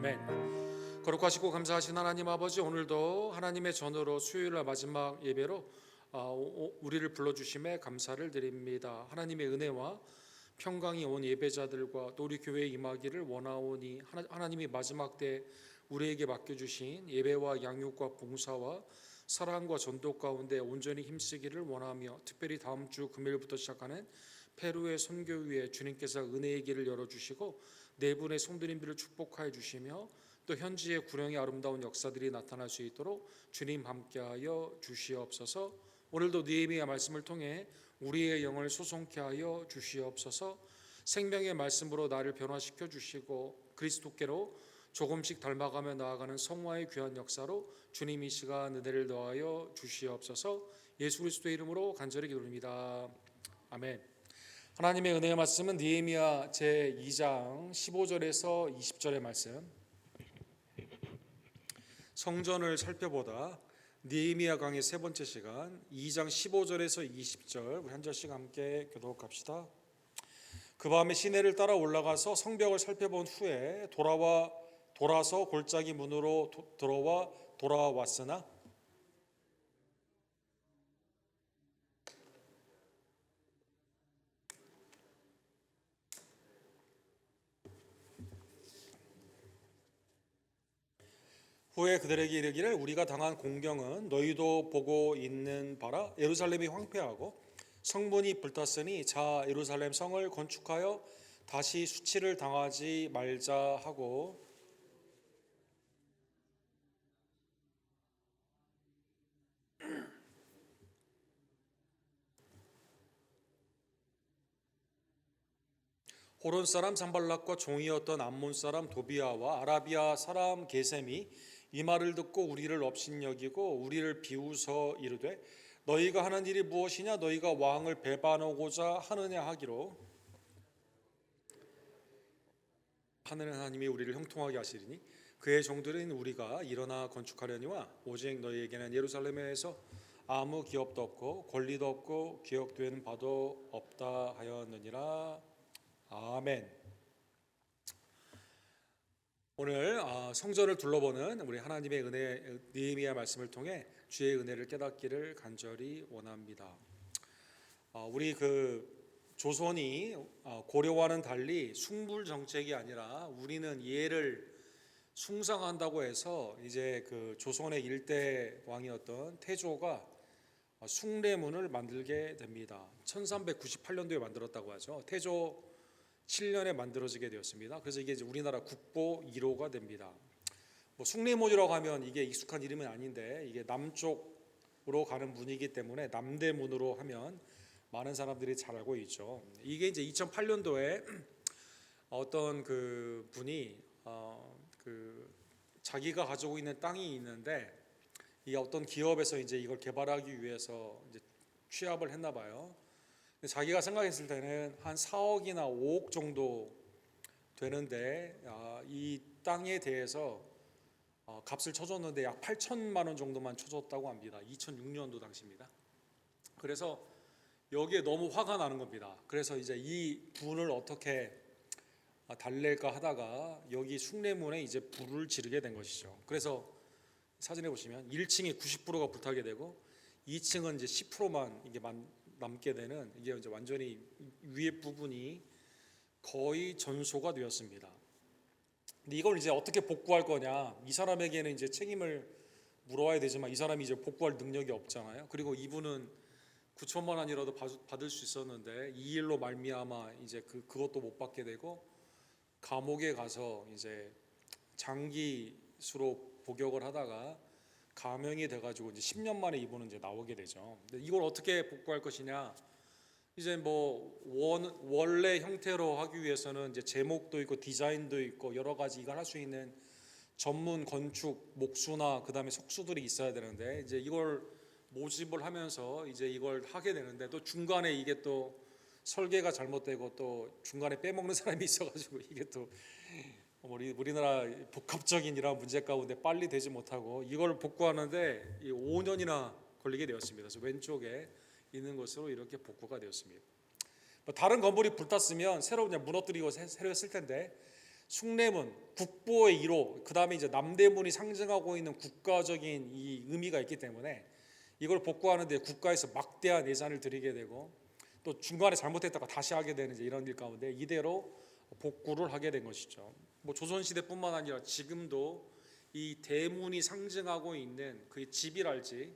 아멘. 거룩하시고 감사하신 하나님 아버지, 오늘도 하나님의 전으로 수요일날 마지막 예배로 우리를 불러주심에 감사를 드립니다. 하나님의 은혜와 평강이 온 예배자들과 또 우리 교회에 임하기를 원하오니 하나님이 마지막 때 우리에게 맡겨주신 예배와 양육과 봉사와 사랑과 전도 가운데 온전히 힘쓰기를 원하며, 특별히 다음 주 금요일부터 시작하는 페루의 선교위에 주님께서 은혜의 길을 열어주시고 네 분의 성도님들을 축복하여 주시며, 또 현지의 구령의 아름다운 역사들이 나타날 수 있도록 주님 함께하여 주시옵소서. 오늘도 느헤미야 말씀을 통해 우리의 영을 소송케 하여 주시옵소서. 생명의 말씀으로 나를 변화시켜 주시고 그리스도께로 조금씩 닮아가며 나아가는 성화의 귀한 역사로 주님 이 시간 은혜를 더하여 주시옵소서. 예수 그리스도의 이름으로 간절히 기도드립니다. 아멘. 하나님의 은혜의 말씀은 느헤미야 제2장 15절에서 20절의 말씀, 성전을 살펴보다 느헤미야 강의 세 번째 시간 2장 15절에서 20절, 우리 한 절씩 함께 교독합시다. 그 밤에 시내를 따라 올라가서 성벽을 살펴본 후에 돌아서 골짜기 문으로 돌아왔으나 후에 그들에게 이르기를, 우리가 당한 공경은 너희도 보고 있는 바라. 예루살렘이 황폐하고 성문이 불탔으니 자 예루살렘 성을 건축하여 다시 수치를 당하지 말자 하고, 호론 사람 산발락과 종이었던 암몬 사람 도비아와 아라비아 사람 게셈이 이 말을 듣고 우리를 업신여기고 우리를 비웃어 이르되, 너희가 하는 일이 무엇이냐? 너희가 왕을 배반하고자 하느냐 하기로, 하늘의 하나님이 우리를 형통하게 하시리니 그의 종들인 우리가 일어나 건축하려니와 오직 너희에게는 예루살렘에서 아무 기업도 없고 권리도 없고 기억되는 바도 없다 하였느니라. 아멘. 오늘 성전을 둘러보는 우리 하나님의 은혜, 느헤미야 말씀을 통해 주의 은혜를 깨닫기를 간절히 원합니다. 우리 조선이 고려와는 달리 숭불 정책이 아니라 우리는 예를 숭상한다고 해서 이제 조선의 일대 왕이었던 태조가 숭례문을 만들게 됩니다. 1398년도에 만들었다고 하죠. 태조 7년에 만들어지게 되었습니다. 그래서 이게 이제 우리나라 국보 1호가 됩니다. 숭례문이라고 하면 이게 익숙한 이름은 아닌데, 이게 남쪽으로 가는 문이기 때문에 남대문으로 하면 많은 사람들이 잘 알고 있죠. 이게 이제 2008년도에 어떤 분이 자기가 가지고 있는 땅이 있는데, 이 어떤 기업에서 이제 이걸 개발하기 위해서 이제 취합을 했나 봐요. 자기가 생각했을 때는 한 4억이나 5억 정도 되는데, 이 땅에 대해서 값을 쳐줬는데 약 8천만 원 정도만 쳐줬다고 합니다. 2006년도 당시입니다. 그래서 여기에 너무 화가 나는 겁니다. 그래서 이제 이 분을 어떻게 달랠까 하다가 여기 숭례문에 이제 불을 지르게 된 것이죠. 그래서 사진에 보시면 1층이 90%가 불타게 되고 2층은 이제 10%만 이게 남게 되는, 이게 이제 완전히 위에 부분이 거의 전소가 되었습니다. 근데 이걸 이제 어떻게 복구할 거냐? 이 사람에게는 이제 책임을 물어야 되지만 이 사람이 이제 복구할 능력이 없잖아요. 그리고 이분은 9천만 원이라도 받을 수 있었는데 이 일로 말미암아 이제 그것도 못 받게 되고 감옥에 가서 이제 장기수로 복역을 하다가 감형이 돼가지고 이제 10년 만에 이분은 이제 나오게 되죠. 근데 이걸 어떻게 복구할 것이냐? 이제 원래 형태로 하기 위해서는 이제 제목도 있고 디자인도 있고 여러 가지 이걸 할 수 있는 전문 건축 목수나 그다음에 석수들이 있어야 되는데, 이제 이걸 모집을 하면서 이제 이걸 하게 되는데, 또 중간에 이게 또 설계가 잘못되고 또 중간에 빼먹는 사람이 있어가지고 이게 또 우리나라 복합적인 이런 문제 가운데 빨리 되지 못하고 이걸 복구하는데 5년이나 걸리게 되었습니다. 그래서 왼쪽에 있는 것으로 이렇게 복구가 되었습니다. 다른 건물이 불탔으면 새로 그냥 무너뜨리고 새로 했을 텐데 숭례문, 국보의 1호, 그 다음에 이제 남대문이 상징하고 있는 국가적인 이 의미가 있기 때문에 이걸 복구하는데 국가에서 막대한 예산을 들이게 되고 또 중간에 잘못했다가 다시 하게 되는 이제 이런 일 가운데 이대로 복구를 하게 된 것이죠. 뭐 조선시대뿐만 아니라 지금도 이 대문이 상징하고 있는 그 집이랄지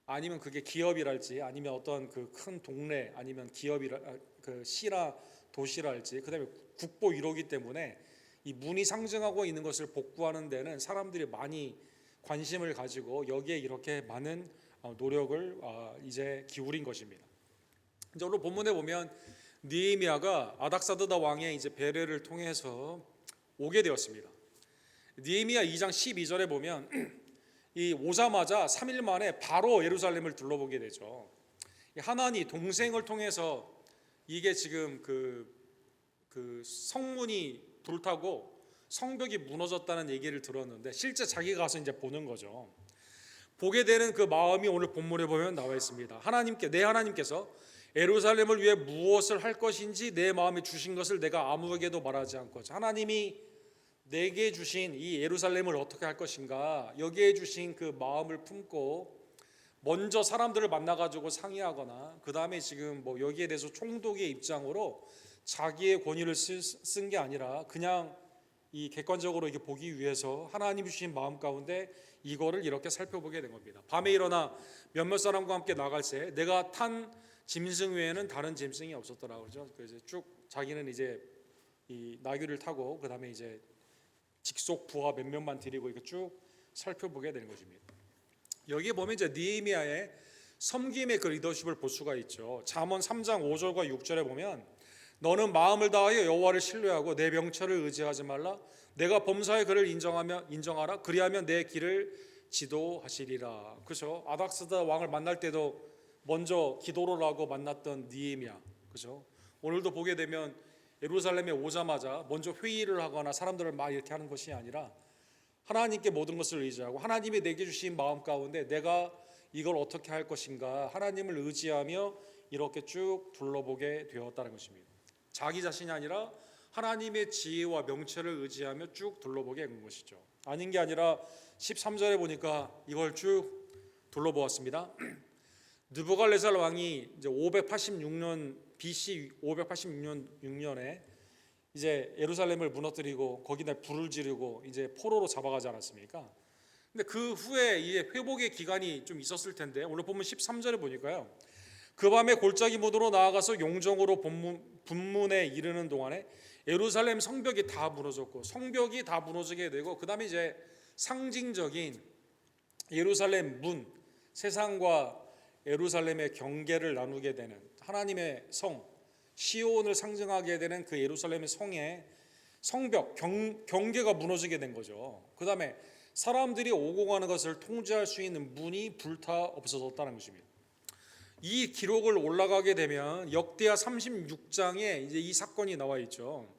아니면 그게 기업이랄지 아니면 어떤 그 큰 동네 아니면 기업이라 그 시라 도시랄지 그다음에 국보 1호기 때문에 이 문이 상징하고 있는 것을 복구하는 데는 사람들이 많이 관심을 가지고 여기에 이렇게 많은 노력을 이제 기울인 것입니다. 이제 오늘 본문에 보면 느헤미야가 아닥사드다 왕의 이제 배려를 통해서 오게 되었습니다. 느헤미야 2장 12절에 보면 이 오자마자 3일 만에 바로 예루살렘을 둘러보게 되죠. 하나니 동생을 통해서 이게 지금 그 성문이 불타고 성벽이 무너졌다는 얘기를 들었는데 실제 자기가 가서 이제 보는 거죠. 보게 되는 그 마음이 오늘 본문에 보면 나와 있습니다. 내 하나님께서 예루살렘을 위해 무엇을 할 것인지 내 마음에 주신 것을 내가 아무에게도 말하지 않고 하나님이 내게 주신 이 예루살렘을 어떻게 할 것인가 여기에 주신 그 마음을 품고 먼저 사람들을 만나가지고 상의하거나 그 다음에 지금 뭐 여기에 대해서 총독의 입장으로 자기의 권위를 쓴 게 아니라 그냥 이 객관적으로 이렇게 보기 위해서 하나님 주신 마음 가운데 이거를 이렇게 살펴보게 된 겁니다. 밤에 일어나 몇몇 사람과 함께 나갈새 내가 탄 짐승 외에는 다른 짐승이 없었더라 그러죠. 그래서 쭉 자기는 이제 이 나귀를 타고 그 다음에 이제 직속 부하 몇 명만 데리고 이렇게 쭉 살펴보게 되는 것입니다. 여기에 보면 이제 느헤미야의 섬김의 그 리더십을 볼 수가 있죠. 잠언 3장 5절과 6절에 보면 너는 마음을 다하여 여호와를 신뢰하고 내 명철을 의지하지 말라. 내가 범사의 그를 인정하라. 그리하면 내 길을 지도하시리라. 그렇죠. 아닥사다 왕을 만날 때도 먼저 기도를 하고 만났던 느헤미야. 그렇죠. 오늘도 보게 되면 예루살렘에 오자마자 먼저 회의를 하거나 사람들을 막 이렇게 하는 것이 아니라 하나님께 모든 것을 의지하고 하나님이 내게 주신 마음 가운데 내가 이걸 어떻게 할 것인가 하나님을 의지하며 이렇게 쭉 둘러보게 되었다는 것입니다. 자기 자신이 아니라 하나님의 지혜와 명철을 의지하며 쭉 둘러보게 된 것이죠. 아닌 게 아니라 13절에 보니까 이걸 쭉 둘러보았습니다. 느부갓네살 왕이 이제 586년 BC 586년에 이제 예루살렘을 무너뜨리고 거기다 불을 지르고 이제 포로로 잡아가지 않았습니까? 근데 그 후에 이제 회복의 기간이 좀 있었을 텐데 오늘 보면 13절에 보니까요. 그 밤에 골짜기 무도로 나아가서 용정으로 분문에 이르는 동안에 예루살렘 성벽이 다 무너졌고 성벽이 다 무너지게 되고 그 다음에 이제 상징적인 예루살렘 문 세상과 예루살렘의 경계를 나누게 되는 하나님의 성 시온을 상징하게 되는 그 예루살렘의 성의 성벽 경계가 무너지게 된 거죠. 그 다음에 사람들이 오고 가는 것을 통제할 수 있는 문이 불타 없어졌다는 것입니다. 이 기록을 올라가게 되면 역대하 36장에 이제 이 사건이 나와 있죠.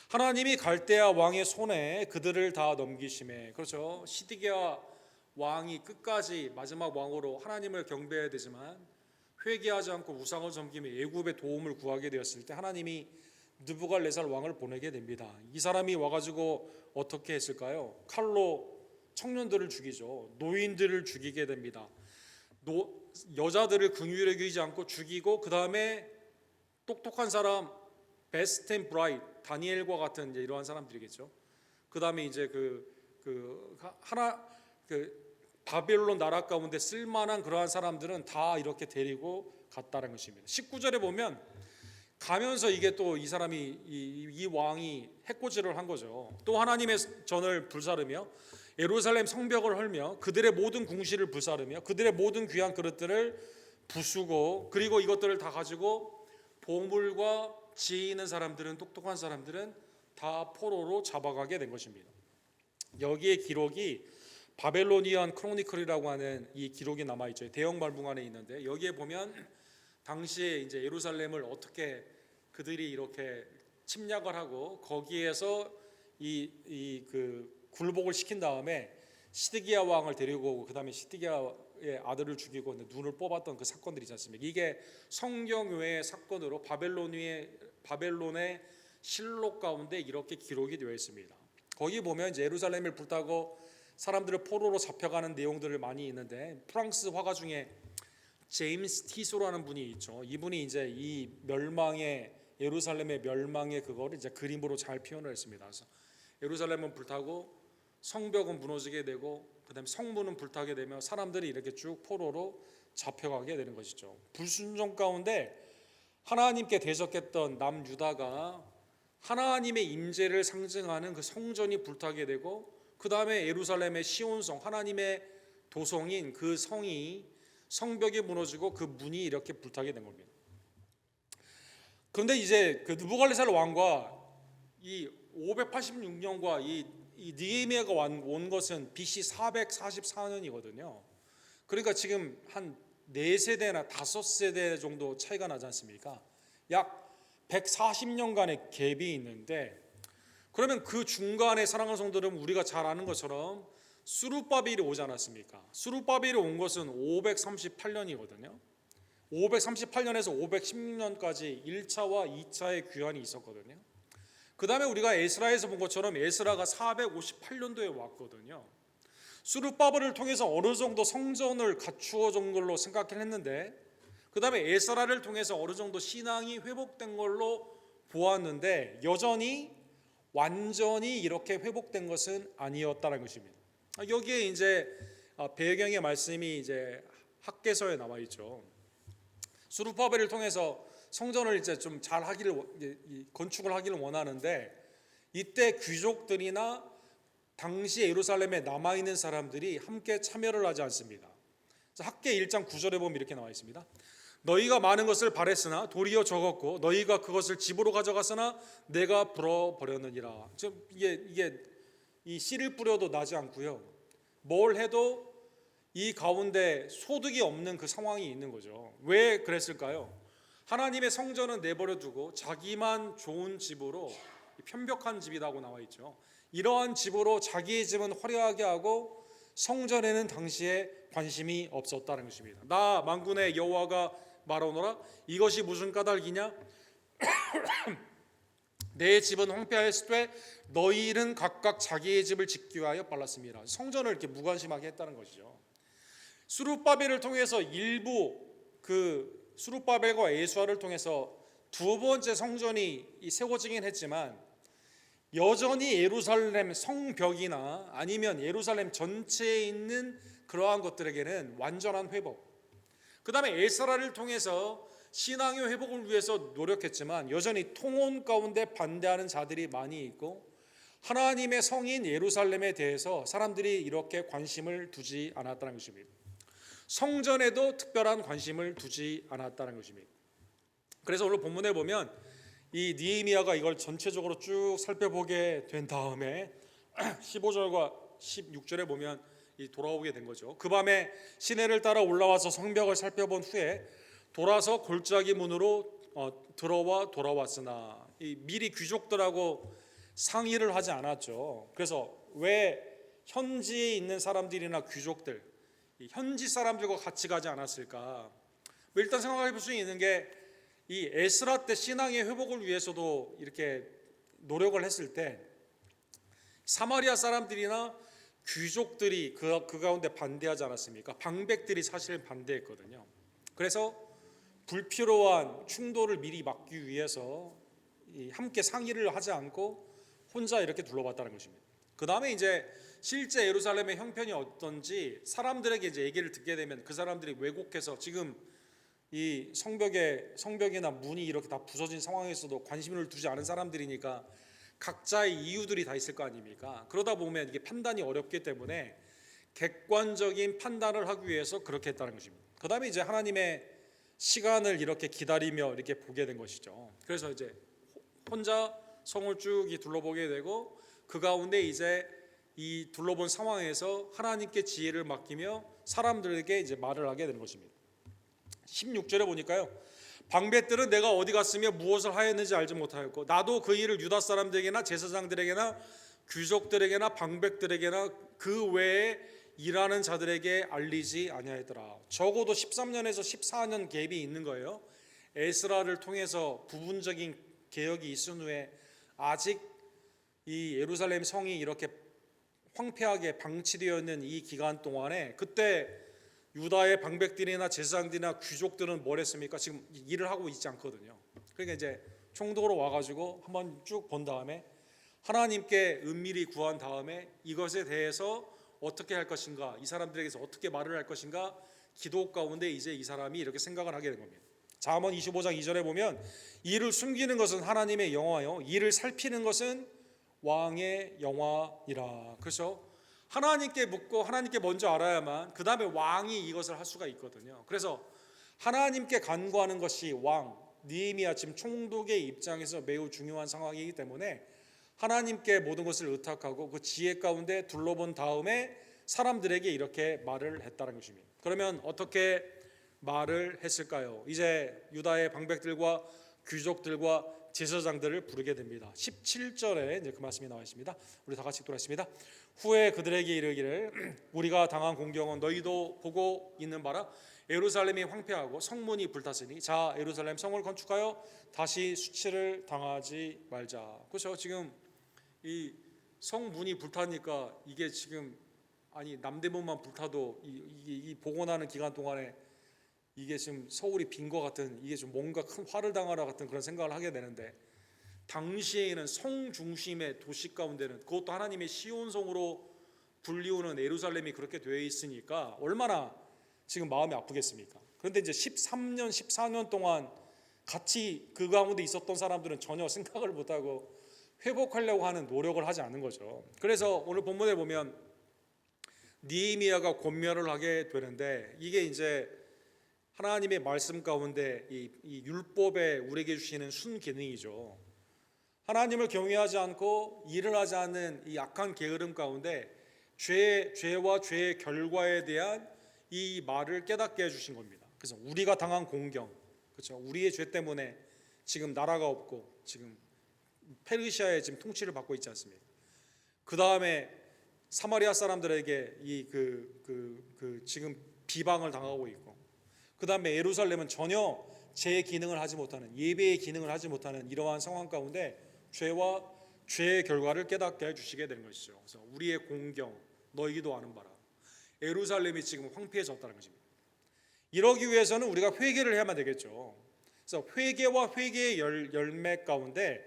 하나님이 갈대아 왕의 손에 그들을 다 넘기심에 그렇죠. 시드기야 왕이 끝까지 마지막 왕으로 하나님을 경배해야 되지만 회개하지 않고 우상을 섬기며 애굽의 도움을 구하게 되었을 때 하나님이 느부갓네살 왕을 보내게 됩니다. 이 사람이 와가지고 어떻게 했을까요? 칼로 청년들을 죽이죠. 노인들을 죽이게 됩니다. 여자들을 긍휼히 여기지 않고 죽이고 그 다음에 똑똑한 사람 베스트 앤 브라이트 다니엘과 같은 이제 이러한 사람들이겠죠. 그 다음에 이제 바벨론 나라 가운데 쓸만한 그러한 사람들은 다 이렇게 데리고 갔다는 것입니다. 19절에 보면 가면서 이게 또 이 사람이 이 왕이 해코지를 한 거죠. 또 하나님의 전을 불사르며 예루살렘 성벽을 헐며 그들의 모든 궁시를 불사르며 그들의 모든 귀한 그릇들을 부수고 그리고 이것들을 다 가지고 보물과 지혜 있는 사람들은 똑똑한 사람들은 다 포로로 잡아가게 된 것입니다. 여기에 기록이 바벨로니안 크로니클이라고 하는 이 기록이 남아 있죠. 대형 말문안에 있는데 여기에 보면 당시에 이제 예루살렘을 어떻게 그들이 이렇게 침략을 하고 거기에서 그 굴복을 시킨 다음에 시드기야 왕을 데리고 오고 그 다음에 시드기야의 아들을 죽이고 눈을 뽑았던 그 사건들이 있지 않습니까? 이게 성경 외의 사건으로 바벨론의 실록 가운데 이렇게 기록이 되어 있습니다. 거기 보면 이제 예루살렘을 불타고 사람들을 포로로 잡혀가는 내용들을 많이 있는데, 프랑스 화가 중에 제임스 티소라는 분이 있죠. 이분이 이제 이 멸망의, 예루살렘의 멸망의 그거를 이제 그림으로 잘 표현을 했습니다. 그래서 예루살렘은 불타고 성벽은 무너지게 되고 그다음에 성문은 불타게 되며 사람들이 이렇게 쭉 포로로 잡혀가게 되는 것이죠. 불순종 가운데 하나님께 대적했던 남유다가 하나님의 임재를 상징하는 그 성전이 불타게 되고, 그 다음에 예루살렘의 시온성, 하나님의 도성인 그 성이, 성벽이 무너지고 그 문이 이렇게 불타게 된 겁니다. 그런데 이제 그 느부갓네살 왕과 이 586년과 이 느헤미야가 온 것은 BC 444년이거든요. 그러니까 지금 한 4세대나 5세대 정도 차이가 나지 않습니까? 약 140년간의 갭이 있는데, 그러면 그 중간에 사랑하는 성도들은 우리가 잘 아는 것처럼 수룹바벨이 오지 않았습니까? 수룹바벨이 온 것은 538년이거든요. 538년에서 516년까지 1차와 2차의 귀환이 있었거든요. 그 다음에 우리가 에스라에서 본 것처럼 에스라가 458년도에 왔거든요. 수룹바벨을 통해서 어느 정도 성전을 갖추어 준 걸로 생각을 했는데, 그 다음에 에스라를 통해서 어느 정도 신앙이 회복된 걸로 보았는데, 여전히 완전히 이렇게 회복된 것은 아니었다는 것입니다. 여기에 이제 배경의 말씀이 이제 학개서에 나와 있죠. 수룹바벨을 통해서 성전을 이제 좀 잘 하기를, 건축을 하기를 원하는데, 이때 귀족들이나 당시 예루살렘에 남아 있는 사람들이 함께 참여를 하지 않습니다. 학개 1장 9절에 보면 이렇게 나와 있습니다. 너희가 많은 것을 바랬으나 도리어 적었고 너희가 그것을 집으로 가져갔으나 내가 불어버렸느니라. 이게 이 씨를 뿌려도 나지 않고요, 뭘 해도 이 가운데 소득이 없는 그 상황이 있는 거죠. 왜 그랬을까요? 하나님의 성전은 내버려 두고 자기만 좋은 집으로, 편벽한 집이라고 나와 있죠. 이러한 집으로 자기의 집은 화려하게 하고 성전에는 당시에 관심이 없었다는 것입니다. 나 만군의 여호와가 말하노라, 이것이 무슨 까닭이냐? 내 집은 황폐하였으되 너희는 각각 자기의 집을 짓기 위하여 빨랐습니다. 성전을 이렇게 무관심하게 했다는 것이죠. 수룹바벨을 통해서 일부, 그 수룹바벨과 예수아를 통해서 두 번째 성전이 세워지긴 했지만, 여전히 예루살렘 성벽이나 아니면 예루살렘 전체에 있는 그러한 것들에게는 완전한 회복, 그 다음에 에스라를 통해서 신앙의 회복을 위해서 노력했지만 여전히 통혼 가운데 반대하는 자들이 많이 있고, 하나님의 성인 예루살렘에 대해서 사람들이 이렇게 관심을 두지 않았다는 것입니다. 성전에도 특별한 관심을 두지 않았다는 것입니다. 그래서 오늘 본문에 보면 이 느헤미야가 이걸 전체적으로 쭉 살펴보게 된 다음에 15절과 16절에 보면 돌아오게 된 거죠. 그 밤에 시내를 따라 올라와서 성벽을 살펴본 후에 돌아서 골짜기 문으로 들어와 돌아왔으나, 미리 귀족들하고 상의를 하지 않았죠. 그래서 왜 현지에 있는 사람들이나 귀족들, 현지 사람들과 같이 가지 않았을까? 일단 생각해 볼 수 있는 게, 이 에스라 때 신앙의 회복을 위해서도 이렇게 노력을 했을 때 사마리아 사람들이나 귀족들이 그 가운데 반대하지 않았습니까? 방백들이 사실 반대했거든요. 그래서 불필요한 충돌을 미리 막기 위해서 함께 상의를 하지 않고 혼자 이렇게 둘러봤다는 것입니다. 그 다음에 이제 실제 예루살렘의 형편이 어떤지 사람들에게 이제 얘기를 듣게 되면, 그 사람들이 왜곡해서 지금 이 성벽이나 문이 이렇게 다 부서진 상황에서도 관심을 두지 않은 사람들이니까 각자의 이유들이 다 있을 거 아닙니까? 그러다 보면 이게 판단이 어렵기 때문에 객관적인 판단을 하기 위해서 그렇게 했다는 것입니다. 그 다음에 이제 하나님의 시간을 이렇게 기다리며 이렇게 보게 된 것이죠. 그래서 이제 혼자 성을 쭉 둘러보게 되고, 그 가운데 이제 이 둘러본 상황에서 하나님께 지혜를 맡기며 사람들에게 이제 말을 하게 되는 것입니다. 16절에 보니까요, 방백들은 내가 어디 갔으며 무엇을 하였는지 알지 못하였고 나도 그 일을 유다 사람들에게나 제사장들에게나 귀족들에게나 방백들에게나 그 외에 일하는 자들에게 알리지 아니하였더라. 적어도 13년에서 14년 갭이 있는 거예요. 에스라를 통해서 부분적인 개혁이 있은 후에 아직 이 예루살렘 성이 이렇게 황폐하게 방치되어 있는 이 기간 동안에 그때 유다의 방백들이나 제사장들이나 귀족들은 뭘 했습니까? 지금 일을 하고 있지 않거든요. 그러니까 이제 총독으로 와가지고 한번 쭉 본 다음에 하나님께 은밀히 구한 다음에 이것에 대해서 어떻게 할 것인가, 이 사람들에게서 어떻게 말을 할 것인가 기도 가운데 이제 이 사람이 이렇게 생각을 하게 된 겁니다. 잠언 25장 2절에 보면 이를 숨기는 것은 하나님의 영화요 이를 살피는 것은 왕의 영화니라. 그래서 하나님께 묻고 하나님께 먼저 알아야만 그 다음에 왕이 이것을 할 수가 있거든요. 그래서 하나님께 간구하는 것이 왕 느헤미야 지금 총독의 입장에서 매우 중요한 상황이기 때문에 하나님께 모든 것을 의탁하고 그 지혜 가운데 둘러본 다음에 사람들에게 이렇게 말을 했다는 것입니다. 그러면 어떻게 말을 했을까요? 이제 유다의 방백들과 귀족들과 제사장들을 부르게 됩니다. 17절에 이제 그 말씀이 나와 있습니다. 우리 다 같이 읽도록 후에 그들에게 이르기를 우리가 당한 공경은 너희도 보고 있는 바라 예루살렘이 황폐하고 성문이 불탔으니 자 예루살렘 성을 건축하여 다시 수치를 당하지 말자. 그렇죠? 지금 이 성문이 불타니까 이게 지금 아니 남대문만 불타도 이 복원하는 기간 동안에 이게 지금 서울이 빈 것 같은 이게 좀 뭔가 큰 화를 당하라 같은 그런 생각을 하게 되는데 당시에는 성 중심의 도시 가운데는 그것도 하나님의 시온성으로 불리우는 예루살렘이 그렇게 되어 있으니까 얼마나 지금 마음이 아프겠습니까? 그런데 이제 13년 14년 동안 같이 그 가운데 있었던 사람들은 전혀 생각을 못하고 회복하려고 하는 노력을 하지 않는 거죠. 그래서 오늘 본문에 보면 느헤미야가 권면을 하게 되는데 이게 이제 하나님의 말씀 가운데 이 율법에 우리에게 주시는 순기능이죠. 하나님을 경외하지 않고 일을 하지 않는 이 악한 게으름 가운데 죄와 죄의 결과에 대한 이 말을 깨닫게 해주신 겁니다. 그래서 우리가 당한 공경, 그렇죠? 우리의 죄 때문에 지금 나라가 없고 지금 페르시아의 지금 통치를 받고 있지 않습니까? 그 다음에 사마리아 사람들에게 지금 비방을 당하고 있고, 그 다음에 예루살렘은 전혀 제 기능을 하지 못하는 예배의 기능을 하지 못하는 이러한 상황 가운데 죄와 죄의 결과를 깨닫게 해주시게 되는 것이죠. 그래서 우리의 공경 너희도 아는 바라 예루살렘이 지금 황폐해졌다는 것입니다. 이러기 위해서는 우리가 회개를 해야만 되겠죠. 그래서 회개와 회개의 열매 가운데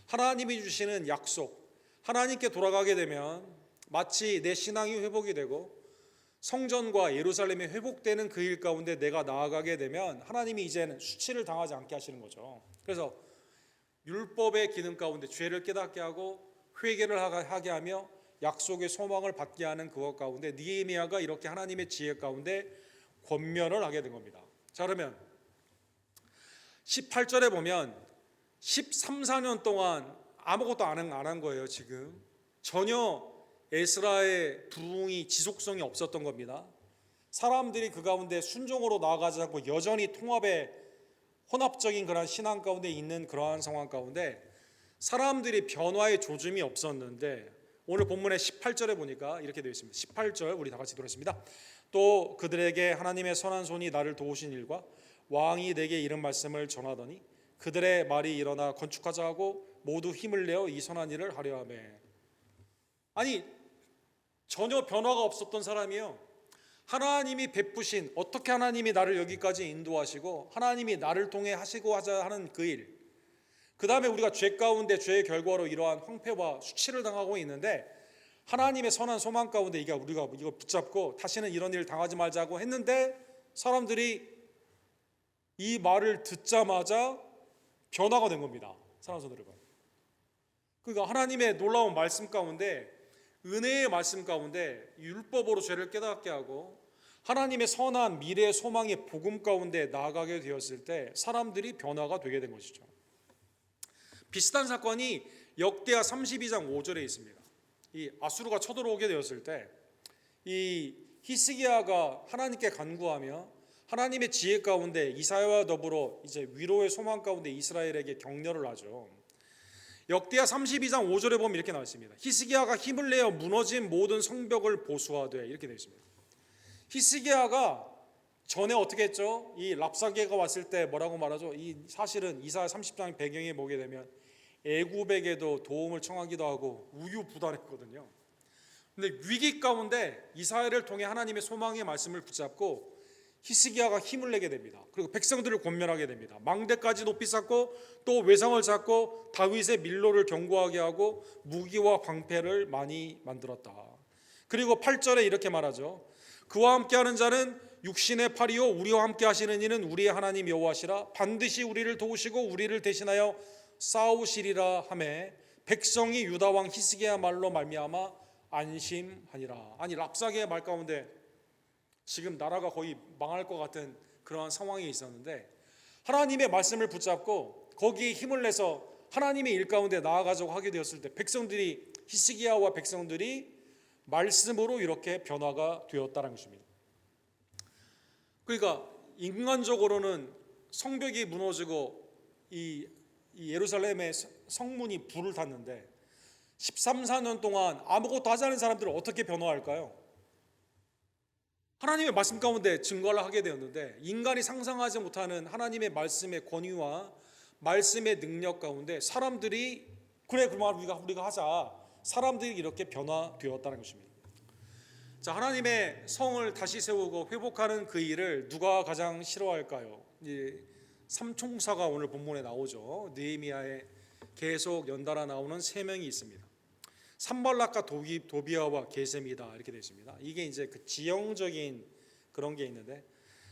하나님이 주시는 약속, 하나님께 돌아가게 되면 마치 내 신앙이 회복이 되고 성전과 예루살렘이 회복되는 그 일 가운데 내가 나아가게 되면 하나님이 이제는 수치를 당하지 않게 하시는 거죠. 그래서 율법의 기능 가운데 죄를 깨닫게 하고 회개를 하게 하며 약속의 소망을 받게 하는 그것 가운데 느헤미야가 이렇게 하나님의 지혜 가운데 권면을 하게 된 겁니다. 자, 그러면 18절에 보면 13, 14년 동안 아무것도 안 한 거예요. 지금 전혀 에스라의 부흥이 지속성이 없었던 겁니다. 사람들이 그 가운데 순종으로 나아가지 않고 여전히 통합의 혼합적인 그런 신앙 가운데 있는 그러한 상황 가운데 사람들이 변화의 조짐이 없었는데 오늘 본문의 18절에 보니까 이렇게 되어 있습니다. 18절 우리 다 같이 들었습니다. 또 그들에게 하나님의 선한 손이 나를 도우신 일과 왕이 내게 이런 말씀을 전하더니 그들의 말이 일어나 건축하자 하고 모두 힘을 내어 이 선한 일을 하려 하며. 아니 전혀 변화가 없었던 사람이요, 하나님이 베푸신 어떻게 하나님이 나를 여기까지 인도하시고 하나님이 나를 통해 하시고 하자 하는 그 일, 그 다음에 우리가 죄 가운데 죄의 결과로 이러한 황폐와 수치를 당하고 있는데 하나님의 선한 소망 가운데 우리가 이거 붙잡고 다시는 이런 일을 당하지 말자고 했는데 사람들이 이 말을 듣자마자 변화가 된 겁니다. 사랑하는 성도 여러분, 그러니까 하나님의 놀라운 말씀 가운데 은혜의 말씀 가운데 율법으로 죄를 깨닫게 하고 하나님의 선한 미래의 소망의 복음 가운데 나아가게 되었을 때 사람들이 변화가 되게 된 것이죠. 비슷한 사건이 역대하 32장 5절에 있습니다. 이 아수르가 쳐들어오게 되었을 때 이 히스기야가 하나님께 간구하며 하나님의 지혜 가운데 이사야와 더불어 이제 위로의 소망 가운데 이스라엘에게 격려를 하죠. 역대하 32장 5절에 보면 이렇게 나와 있습니다. 히스기야가 힘을 내어 무너진 모든 성벽을 보수하되, 이렇게 되어 있습니다. 히스기야가 전에 어떻게 했죠? 이 랍사게가 왔을 때 뭐라고 말하죠? 이 사실은 이사야 30장 배경에 보게 되면 애굽에게도 도움을 청하기도 하고 우유부단했거든요. 근데 위기 가운데 이사야를 통해 하나님의 소망의 말씀을 붙잡고 히스기야가 힘을 내게 됩니다. 그리고 백성들을 권면하게 됩니다. 망대까지 높이 쌓고 또 외상을 쌓고 다윗의 밀로를 견고하게 하고 무기와 광패를 많이 만들었다. 그리고 8절에 이렇게 말하죠. 그와 함께하는 자는 육신의 팔이요 우리와 함께 하시는 이는 우리의 하나님 여호와시라. 반드시 우리를 도우시고 우리를 대신하여 싸우시리라 하매 백성이 유다 왕 히스기야 말로 말미암아 안심하니라. 아니 랍사게의 말 가운데 지금 나라가 거의 망할 것 같은 그러한 상황이 있었는데 하나님의 말씀을 붙잡고 거기에 힘을 내서 하나님의 일 가운데 나아가자고 하게 되었을 때 백성들이 히스기야와 백성들이 말씀으로 이렇게 변화가 되었다는 것입니다. 그러니까 인간적으로는 성벽이 무너지고 이 예루살렘의 성문이 불을 탔는데 13, 14년 동안 아무것도 하지 않은 사람들은 어떻게 변화할까요? 하나님의 말씀 가운데 증거를 하게 되었는데 인간이 상상하지 못하는 하나님의 말씀의 권위와 말씀의 능력 가운데 사람들이 그래 그만 우리가 하자 사람들이 이렇게 변화되었다는 것입니다. 자, 하나님의 성을 다시 세우고 회복하는 그 일을 누가 가장 싫어할까요? 삼총사가 오늘 본문에 나오죠. 느헤미야에 계속 연달아 나오는 세 명이 있습니다. 산발락과 도비아와 게셈이다 이렇게 되어 있습니다. 이게 이제 그 지형적인 그런 게 있는데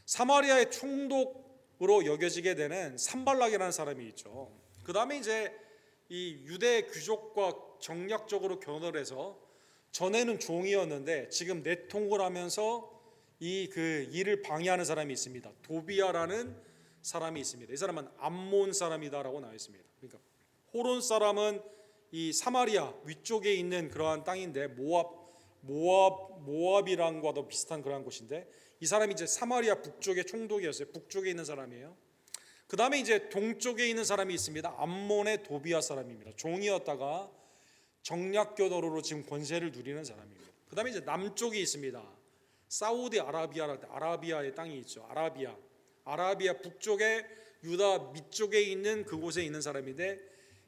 사마리아의 총독으로 여겨지게 되는 산발락이라는 사람이 있죠. 그 다음에 이제 이 유대 귀족과 정략적으로 결혼을 해서 전에는 종이었는데 지금 내통을 하면서 이 그 일을 방해하는 사람이 있습니다. 도비아라는 사람이 있습니다. 이 사람은 암몬 사람이다라고 나와 있습니다. 그러니까 호론 사람은 이 사마리아 위쪽에 있는 그러한 땅인데 모압이랑과도 비슷한 그러한 곳인데 이 사람이 이제 사마리아 북쪽의 총독이었어요. 북쪽에 있는 사람이에요. 그 다음에 이제 동쪽에 있는 사람이 있습니다. 암몬의 도비아 사람입니다. 종이었다가 정략교도로 지금 권세를 누리는 사람입니다. 그 다음에 이제 남쪽이 있습니다. 사우디 아라비아의 땅이 있죠. 아라비아 북쪽에 유다 밑쪽에 있는 그곳에 있는 사람인데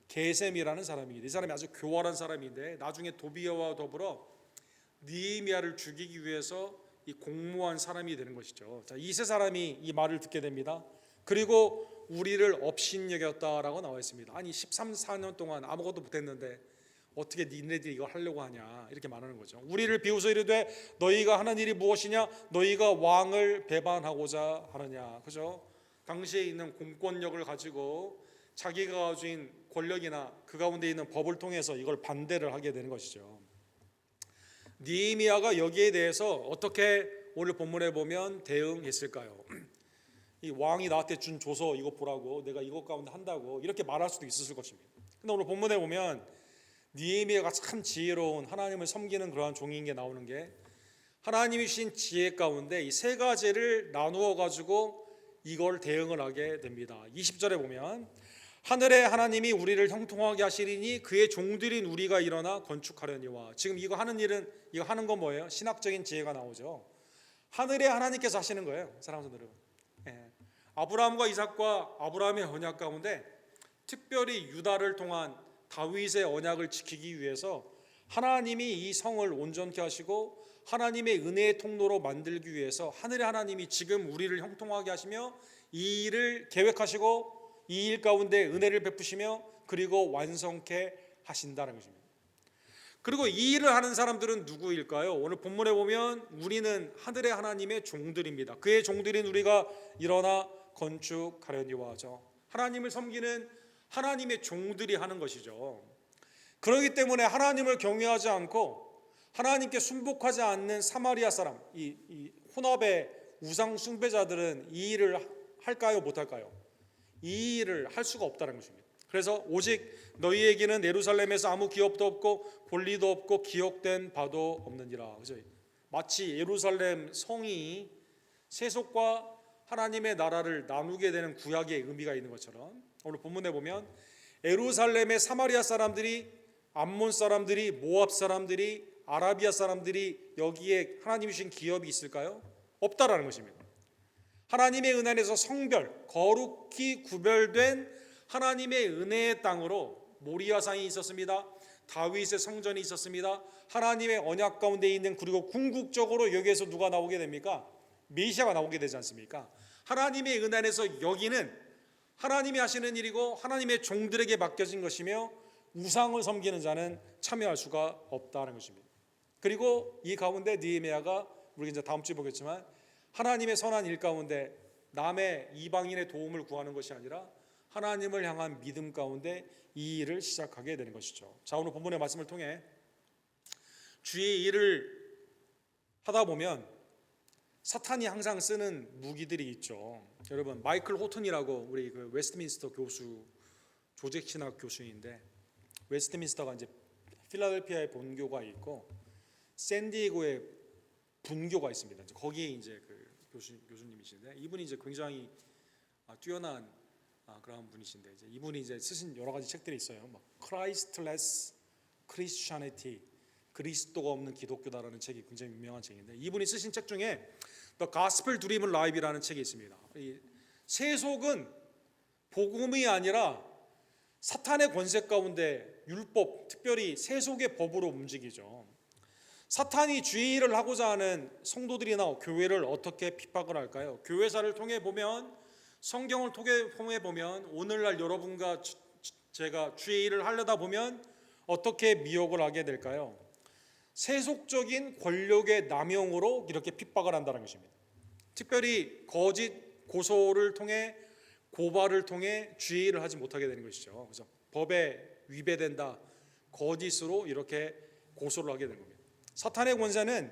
게셈이라는 사람입니다. 이 사람이 아주 교활한 사람인데 나중에 도비아와 더불어 느헤미야를 죽이기 위해서 이 공모한 사람이 되는 것이죠. 자, 이 세 사람이 이 말을 듣게 됩니다. 그리고 우리를 업신여겼다라고 나와 있습니다. 아니 13, 14년 동안 아무것도 못했는데 어떻게 니네들이 이거 하려고 하냐 이렇게 말하는 거죠. 우리를 비웃어 이르되 너희가 하는 일이 무엇이냐 너희가 왕을 배반하고자 하느냐. 그죠? 당시에 있는 공권력을 가지고 자기가 가진 권력이나 그 가운데 있는 법을 통해서 이걸 반대를 하게 되는 것이죠. 느헤미야가 여기에 대해서 어떻게 오늘 본문에 보면 대응했을까요? 이 왕이 나한테 준 조서 이거 보라고 내가 이것 가운데 한다고 이렇게 말할 수도 있었을 것입니다. 근데 오늘 본문에 보면 느헤미야가 참 지혜로운 하나님을 섬기는 그러한 종인 게 나오는 게 하나님이 주신 지혜 가운데 이 세 가지를 나누어 가지고 이걸 대응을 하게 됩니다. 20절에 보면 하늘의 하나님이 우리를 형통하게 하시리니 그의 종들인 우리가 일어나 건축하려니와. 지금 이거 하는 일은 이거 하는 건 뭐예요? 신학적인 지혜가 나오죠. 하늘의 하나님께서 하시는 거예요. 사랑하는 여러분. 아브라함과 이삭과 아브라함의 언약 가운데 특별히 유다를 통한 다윗의 언약을 지키기 위해서 하나님이 이 성을 온전케 하시고 하나님의 은혜의 통로로 만들기 위해서 하늘의 하나님이 지금 우리를 형통하게 하시며 이 일을 계획하시고 이 일 가운데 은혜를 베푸시며 그리고 완성케 하신다는 것입니다. 그리고 이 일을 하는 사람들은 누구일까요? 오늘 본문에 보면 우리는 하늘의 하나님의 종들입니다. 그의 종들인 우리가 일어나 건축하려니와 하죠. 하나님을 섬기는 하나님의 종들이 하는 것이죠. 그렇기 때문에 하나님을 경외하지 않고 하나님께 순복하지 않는 사마리아 사람, 이 혼합의 우상 숭배자들은 이 일을 할까요? 못할까요? 이 일을 할 수가 없다는 것입니다. 그래서 오직 너희에게는 예루살렘에서 아무 기업도 없고 권리도 없고 기억된 바도 없느니라. 그죠? 마치 예루살렘 성이 세속과 하나님의 나라를 나누게 되는 구약의 의미가 있는 것처럼 오늘 본문에 보면 예루살렘의 사마리아 사람들이 암몬 사람들이 모압 사람들이 아라비아 사람들이 여기에 하나님이 주신 기업이 있을까요? 없다라는 것입니다. 하나님의 은혜 안에서 성별, 거룩히 구별된 하나님의 은혜의 땅으로 모리아산이 있었습니다. 다윗의 성전이 있었습니다. 하나님의 언약 가운데 있는, 그리고 궁극적으로 여기에서 누가 나오게 됩니까? 메시아가 나오게 되지 않습니까? 하나님의 은혜 안에서 여기는 하나님이 하시는 일이고 하나님의 종들에게 맡겨진 것이며 우상을 섬기는 자는 참여할 수가 없다는 것입니다. 그리고 이 가운데 느헤미야가, 우리가 이제 다음 주에 보겠지만, 하나님의 선한 일 가운데 남의 이방인의 도움을 구하는 것이 아니라 하나님을 향한 믿음 가운데 이 일을 시작하게 되는 것이죠. 자, 오늘 본문의 말씀을 통해 주의 일을 하다 보면 사탄이 항상 쓰는 무기들이 있죠. 여러분, 마이클 호튼이라고 우리 그 웨스트민스터 교수, 조직 신학 교수인데, 웨스트민스터가 이제 필라델피아에 본교가 있고 샌디에고에 분교가 있습니다. 거기에 이제 그 교수님이신데, 이분이 이제 굉장히 뛰어난 그런 분이신데, 이제 이분이 이제 쓰신 여러 가지 책들이 있어요. 막 Christless Christianity, 그리스도가 없는 기독교다라는 책이 굉장히 유명한 책인데, 이분이 쓰신 책 중에 The Gospel Driven Life이라는 책이 있습니다. 이 세속은 복음이 아니라 사탄의 권세 가운데 율법, 특별히 세속의 법으로 움직이죠. 사탄이 주의 일을 하고자 하는 성도들이나 교회를 어떻게 핍박을 할까요? 교회사를 통해 보면, 성경을 통해 보면, 오늘날 여러분과 제가 주의 일을 하려다 보면 어떻게 미혹을 하게 될까요? 세속적인 권력의 남용으로 이렇게 핍박을 한다는 것입니다. 특별히 거짓 고소를 통해, 고발을 통해 주의 일을 하지 못하게 되는 것이죠. 그래서 법에 위배된다, 거짓으로 이렇게 고소를 하게 되는 겁니다. 사탄의 권세는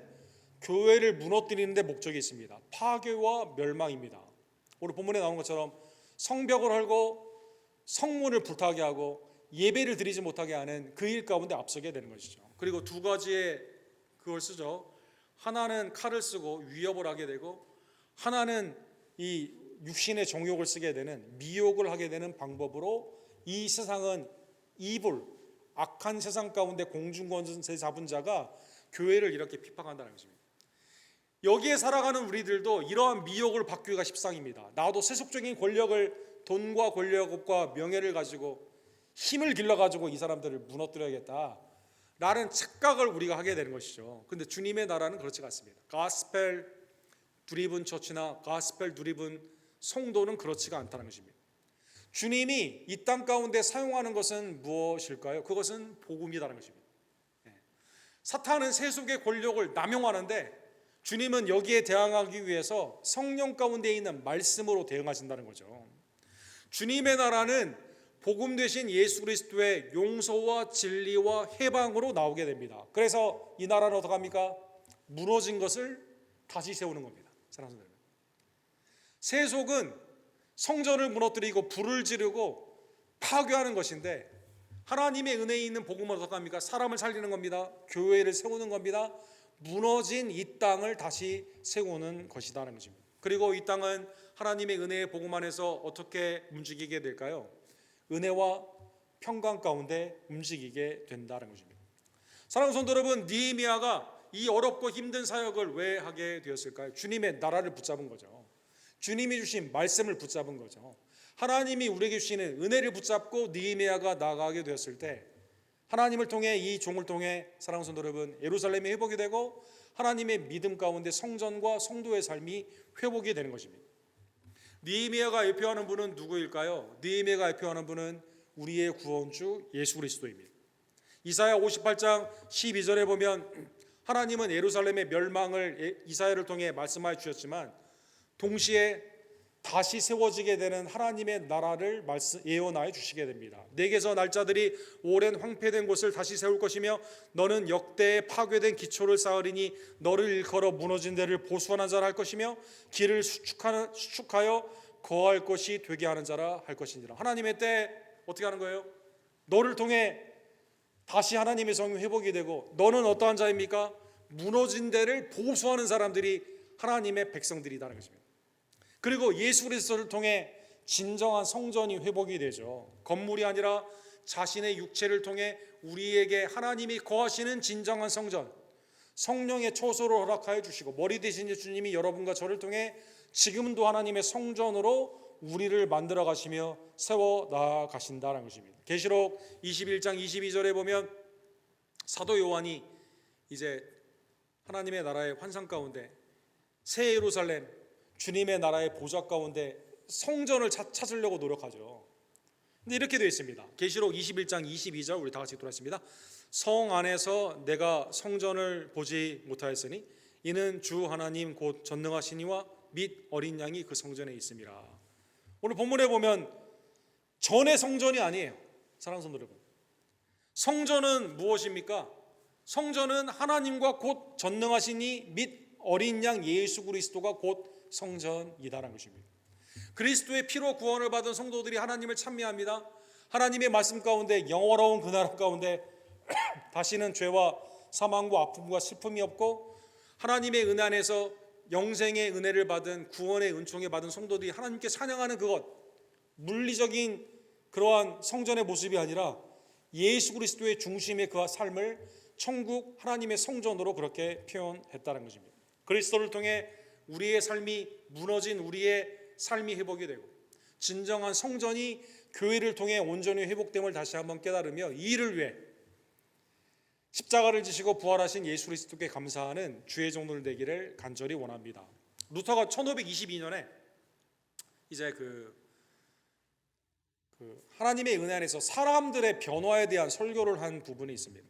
교회를 무너뜨리는 데 목적이 있습니다. 파괴와 멸망입니다. 오늘 본문에 나온 것처럼 성벽을 헐고 성문을 불타게 하고 예배를 드리지 못하게 하는 그 일 가운데 앞서게 되는 것이죠. 그리고 두 가지의 그걸 쓰죠. 하나는 칼을 쓰고 위협을 하게 되고, 하나는 이 육신의 정욕을 쓰게 되는, 미혹을 하게 되는 방법으로 이 세상은 이불, 악한 세상 가운데 공중권세 잡은 자가 교회를 이렇게 핍박한다는 것입니다. 여기에 살아가는 우리들도 이러한 미혹을 받기가 십상입니다. 나도 세속적인 권력을, 돈과 권력과 명예를 가지고 힘을 길러가지고 이 사람들을 무너뜨려야겠다 라는 착각을 우리가 하게 되는 것이죠. 근데 주님의 나라는 그렇지 않습니다. 가스펠 드리븐 처치나 가스펠 드리븐 성도는 그렇지가 않다는 것입니다. 주님이 이 땅 가운데 사용하는 것은 무엇일까요? 그것은 복음이라는 것입니다. 사탄은 세속의 권력을 남용하는데, 주님은 여기에 대항하기 위해서 성령 가운데 있는 말씀으로 대응하신다는 거죠. 주님의 나라는 복음 되신 예수 그리스도의 용서와 진리와 해방으로 나오게 됩니다. 그래서 이 나라는 어떻게 합니까? 무너진 것을 다시 세우는 겁니다. 사랑하는 여러분, 세속은 성전을 무너뜨리고 불을 지르고 파괴하는 것인데, 하나님의 은혜에 있는 복음은 어떻게 합니까? 사람을 살리는 겁니다. 교회를 세우는 겁니다. 무너진 이 땅을 다시 세우는 것이라는 것입니다. 그리고 이 땅은 하나님의 은혜의 복음 안에서 어떻게 움직이게 될까요? 은혜와 평강 가운데 움직이게 된다는 것입니다. 사랑하는 성도 여러분, 느헤미야가 이 어렵고 힘든 사역을 왜 하게 되었을까요? 주님의 나라를 붙잡은 거죠. 주님이 주신 말씀을 붙잡은 거죠. 하나님이 우리에게 주시는 은혜를 붙잡고 느헤미야가 나아가게 되었을 때, 하나님을 통해, 이 종을 통해 사랑하는 성도 여러분, 예루살렘이 회복이 되고 하나님의 믿음 가운데 성전과 성도의 삶이 회복이 되는 것입니다. 느헤미야가 대표하는 분은 누구일까요? 느헤미야가 대표하는 분은 우리의 구원주 예수 그리스도입니다. 이사야 58장 12절에 보면 하나님은 예루살렘의 멸망을 이사야를 통해 말씀하여 주셨지만, 동시에 다시 세워지게 되는 하나님의 나라를 예언하여 주시게 됩니다. 내게서 날짜들이 오랜 황폐된 곳을 다시 세울 것이며, 너는 역대의 파괴된 기초를 쌓으리니 너를 일컬어 무너진 데를 보수하는 자라 할 것이며, 길을 수축하여 거할 것이 되게 하는 자라 할 것이니라. 하나님의 때 어떻게 하는 거예요? 너를 통해 다시 하나님의 성이 회복이 되고, 너는 어떠한 자입니까? 무너진 데를 보수하는 사람들이 하나님의 백성들이라는 것입니다. 그리고 예수 그리스도를 통해 진정한 성전이 회복이 되죠. 건물이 아니라 자신의 육체를 통해 우리에게 하나님이 거하시는 진정한 성전, 성령의 초소를 허락하여 주시고, 머리 되신 주님이 여러분과 저를 통해 지금도 하나님의 성전으로 우리를 만들어 가시며 세워 나아 가신다는 것입니다. 계시록 21장 22절에 보면 사도 요한이 이제 하나님의 나라의 환상 가운데 새 예루살렘 주님의 나라의 보좌 가운데 성전을 찾으려고 노력하죠. 근데 이렇게 되어 있습니다. 계시록 21장 22절 우리 다 같이 읽도록 성 안에서 내가 성전을 보지 못하였으니 이는 주 하나님 곧 전능하시니와 및 어린 양이 그 성전에 있음이라. 오늘 본문에 보면 전의 성전이 아니에요. 사랑하는 성도 여러분, 성전은 무엇입니까? 성전은 하나님과 곧 전능하시니 및 어린 양 예수 그리스도가 곧 성전이다라는 것입니다. 그리스도의 피로 구원을 받은 성도들이 하나님을 찬미합니다. 하나님의 말씀 가운데 영원로운 그 나라 가운데 다시는 죄와 사망과 아픔과 슬픔이 없고 하나님의 은혜 안에서 영생의 은혜를 받은 구원의 은총을 받은 성도들이 하나님께 찬양하는 그것, 물리적인 그러한 성전의 모습이 아니라 예수 그리스도의 중심의 그 삶을 천국 하나님의 성전으로 그렇게 표현했다는 것입니다. 그리스도를 통해 우리의 삶이 무너진 우리의 삶이 회복이 되고 진정한 성전이 교회를 통해 온전히 회복됨을 다시 한번 깨달으며 이 일을 위해 십자가를 지시고 부활하신 예수 그리스도께 감사하는 주의 종들 되기를 간절히 원합니다. 루터가 1522년에 이제 하나님의 은혜 안에서 사람들의 변화에 대한 설교를 한 부분이 있습니다.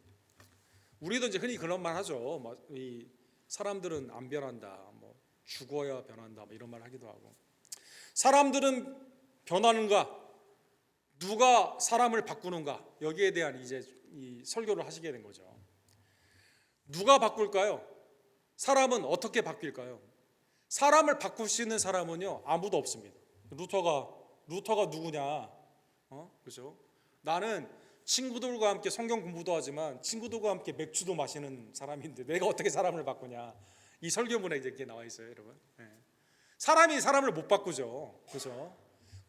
우리도 이제 흔히 그런 말 하죠. 이 사람들은 안 변한다, 죽어야 변한다, 이런 말 하기도 하고. 사람들은 변하는가? 누가 사람을 바꾸는가? 여기에 대한 이제 이 설교를 하시게 된 거죠. 누가 바꿀까요? 사람은 어떻게 바뀔까요? 사람을 바꿀 수 있는 사람은요 아무도 없습니다. 루터가 누구냐? 그렇죠? 나는 친구들과 함께 성경 공부도 하지만 친구들과 함께 맥주도 마시는 사람인데 내가 어떻게 사람을 바꾸냐? 이 설교문에 이렇게 나와 있어요, 여러분. 네. 사람이 사람을 못 바꾸죠, 그렇죠?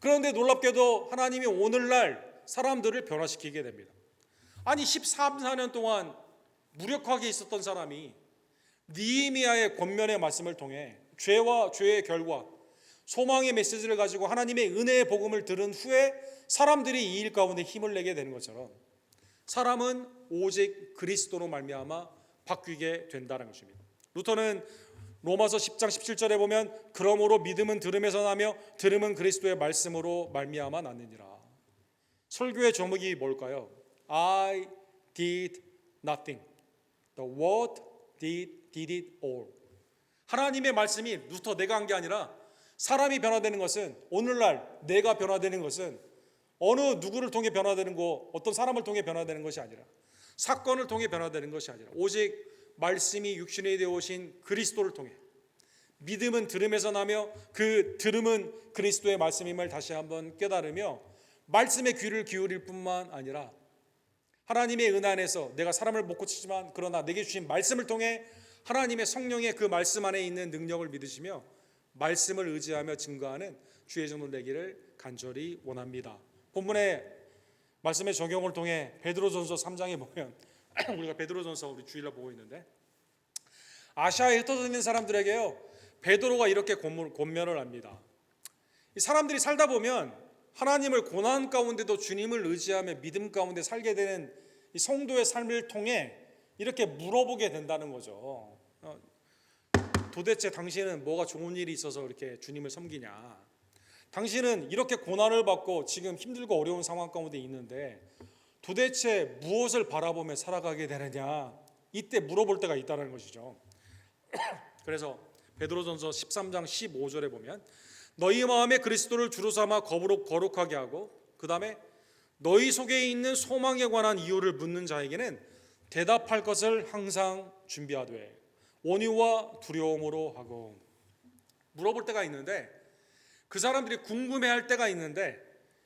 그런데 놀랍게도 하나님이 오늘날 사람들을 변화시키게 됩니다. 아니 13, 14년 동안 무력하게 있었던 사람이 느헤미야의 권면의 말씀을 통해 죄와 죄의 결과, 소망의 메시지를 가지고 하나님의 은혜의 복음을 들은 후에 사람들이 이 일 가운데 힘을 내게 되는 것처럼 사람은 오직 그리스도로 말미암아 바뀌게 된다는 것입니다. 루터는 로마서 10장 17절에 보면 그러므로 믿음은 들음에서 나며 들음은 그리스도의 말씀으로 말미암아 났느니라. 설교의 제목이 뭘까요? I did nothing. The word did it all. 하나님의 말씀이 루터 내가 한 게 아니라 사람이 변화되는 것은 오늘날 내가 변화되는 것은 어느 누구를 통해 변화되는 거, 어떤 사람을 통해 변화되는 것이 아니라 사건을 통해 변화되는 것이 아니라 오직 말씀이 육신이 되어 오신 그리스도를 통해 믿음은 들음에서 나며 그 들음은 그리스도의 말씀임을 다시 한번 깨달으며 말씀의 귀를 기울일 뿐만 아니라 하나님의 은혜 안에서 내가 사람을 못 고치지만 그러나 내게 주신 말씀을 통해 하나님의 성령의 그 말씀 안에 있는 능력을 믿으시며 말씀을 의지하며 증거하는 주의 종들 되기를 간절히 원합니다. 본문의 말씀의 적용을 통해 베드로전서 3장에 보면 우리가 베드로전서 우리 주일날 보고 있는데 아시아에 흩어져 있는 사람들에게요 베드로가 이렇게 권면을 합니다. 이 사람들이 살다 보면 하나님을 고난 가운데도 주님을 의지하며 믿음 가운데 살게 되는 이 성도의 삶을 통해 이렇게 물어보게 된다는 거죠. 도대체 당신은 뭐가 좋은 일이 있어서 이렇게 주님을 섬기냐? 당신은 이렇게 고난을 받고 지금 힘들고 어려운 상황 가운데 있는데 도대체 무엇을 바라보며 살아가게 되느냐? 이때 물어볼 때가 있다는 것이죠. 그래서 베드로전서 13장 15절에 보면 너희 마음에 그리스도를 주로 삼아 거룩하게 하고 그 다음에 너희 속에 있는 소망에 관한 이유를 묻는 자에게는 대답할 것을 항상 준비하되 온유와 두려움으로 하고. 물어볼 때가 있는데 그 사람들이 궁금해할 때가 있는데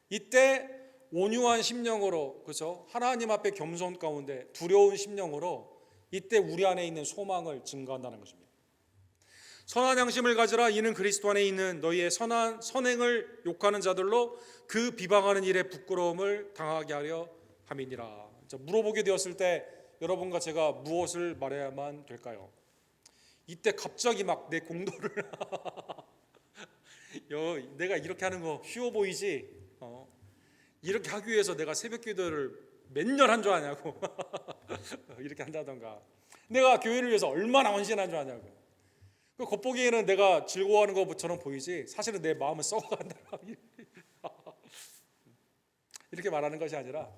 이때 온유한 심령으로, 그렇죠? 하나님 앞에 겸손 가운데 두려운 심령으로 이때 우리 안에 있는 소망을 증거한다는 것입니다. 선한 양심을 가지라. 이는 그리스도 안에 있는 너희의 선행을 욕하는 자들로 그 비방하는 일에 부끄러움을 당하게 하려 함이니라. 물어보게 되었을 때 여러분과 제가 무엇을 말해야만 될까요? 이때 갑자기 막 내 공로를 내가 이렇게 하는 거 쉬워 보이지? 이렇게 하기 위해서 내가 새벽 기도를 몇 년 한 줄 아냐고. 이렇게 한다던가, 내가 교회를 위해서 얼마나 헌신한 줄 아냐고. 겉보기에는 내가 즐거워하는 것처럼 보이지 사실은 내 마음은 썩어간다. 이렇게 말하는 것이 아니라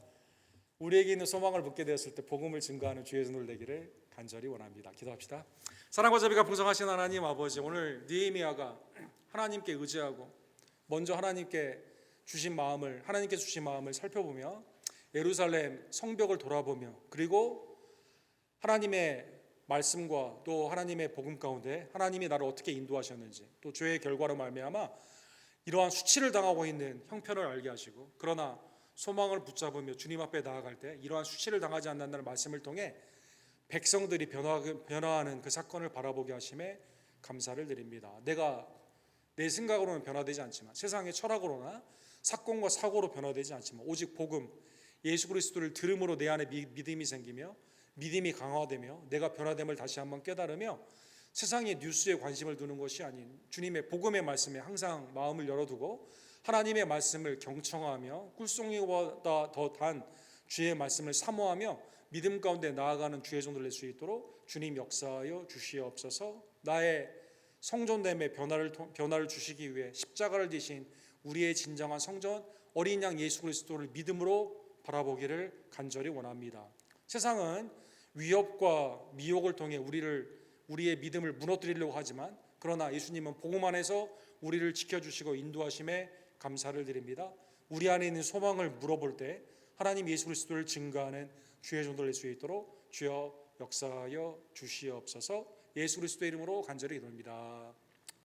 우리에게 있는 소망을 묻게 되었을 때 복음을 증거하는 주의 손을 내기를 간절히 원합니다. 기도합시다. 사랑과 자비가 풍성하신 하나님 아버지, 오늘 느헤미야가 하나님께 의지하고 먼저 하나님께서 주신 마음을 살펴보며 예루살렘 성벽을 돌아보며 그리고 하나님의 말씀과 또 하나님의 복음 가운데 하나님이 나를 어떻게 인도하셨는지, 또 죄의 결과로 말미암아 이러한 수치를 당하고 있는 형편을 알게 하시고, 그러나 소망을 붙잡으며 주님 앞에 나아갈 때 이러한 수치를 당하지 않는다는 말씀을 통해 백성들이 변화하는 그 사건을 바라보게 하심에 감사를 드립니다. 내가 내 생각으로는 변화되지 않지만, 세상의 철학으로나 사건과 사고로 변화되지 않지만, 오직 복음 예수 그리스도를 들음으로 내 안에 믿음이 생기며 믿음이 강화되며 내가 변화됨을 다시 한번 깨달으며 세상의 뉴스에 관심을 두는 것이 아닌 주님의 복음의 말씀에 항상 마음을 열어두고 하나님의 말씀을 경청하며 꿀송이보다 더 단 주의 말씀을 사모하며 믿음 가운데 나아가는 주의 종들 될 수 있도록 주님 역사하여 주시옵소서. 나의 성전됨의 변화를 주시기 위해 십자가를 지신 우리의 진정한 성전 어린 양 예수 그리스도를 믿음으로 바라보기를 간절히 원합니다. 세상은 위협과 미혹을 통해 우리의 믿음을 무너뜨리려고 하지만, 그러나 예수님은 복음 안에서 우리를 지켜주시고 인도하심에 감사를 드립니다. 우리 안에 있는 소망을 물어볼 때 하나님 예수 그리스도를 증거하는 주의 종들 될 수 있도록 주여 역사하여 주시옵소서. 예수 그리스도의 이름으로 간절히 기도합니다.